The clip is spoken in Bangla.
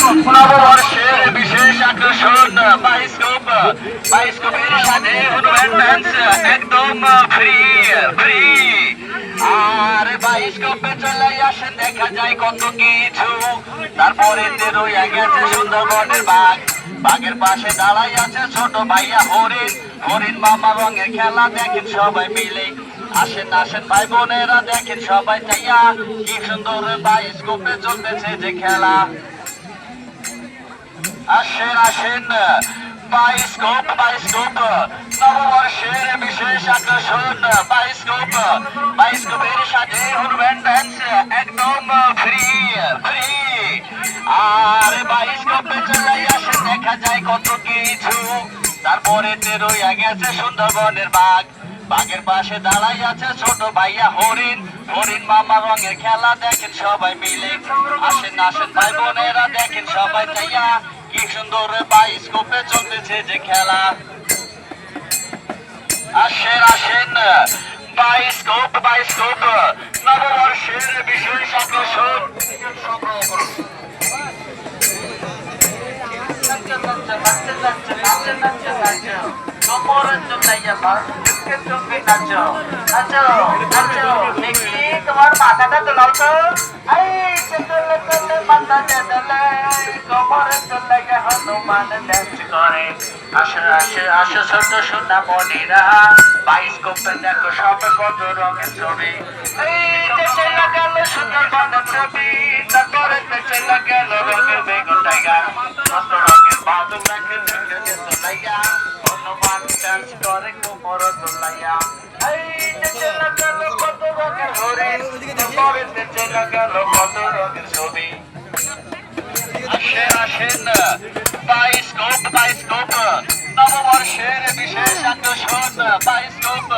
নববর্ষের বিশেষ আকর্ষণ বাইস্কোপের সাথে হনুমান ডান্স একদম ফ্রি ফ্রি। আর বাইস্কোপে চলে আসেন দেখা যায় কত কিছু। তারপরে রয়ে গেছে সুন্দরবনের বাঘ, বাঘের পাশে দাঁড়াই আছে ছোট ভাইয়া হরিণ, হরিণ মামা রঙের খেলা দেখেন সবাই মিলে। আসেন আসেন ভাই বোনেরা দেখেন সবাই চাইয়া, কি সুন্দর বাইস্কোপে চলতেছে যে খেলা। আসেন আসেন বাইস্কোপ বাইস্কোপ নববর্ষের বিশেষ আকর্ষণ বাইস্কোপ, বাইস্কোপের সাথে হনুমান ডান্স একদম ফ্রি ফ্রি। আর বাইস্কোপে চলে আসে দেখা যায় কত কিছু। তারপরে রয়ে গেছে সুন্দরবনের বাঘ, বাঘের পাশে দাঁড়াই আছে ছোট ভাইয়া হরিণ, হরিণ মামা রঙের খেলা দেখেন সবাই মিলে। আসেন আসেন ভাই বোনেরা দেখেন সবাই চাইয়া, কি সুন্দর বাইস্কোপে চলতেছে যে খেলা। আসেন আসেন বাইস্কোপ বাইস্কোপ নববর্ষের বিশেষ আকর্ষণ। তোমার মাথাটা তোলাও তো, হনুমান ডান্স করে। আসো আসো আসো ছোট সোনা মনিরা, বাইস্কোপে দেখো সব কত রঙের ছবি। এই দেশে লাগাল সুন্দরবনের ছবি, তারপরে দেশে লাগাল রঙের বেগুন টাইগার, কত রঙের বাদল দেখে দেখে তোলাইয়া, হনুমান ডান্স করে কোমর তোলাইয়া। এই দেশে লাগাল কত রঙের হরিণ, তারপরে দেশে লাগাল কত রঙের ছবি। আসেন আসেন বাইস্কোপ বাইস্কোপ নববর্ষের বিশেষ আকর্ষণ বাইস্কোপ।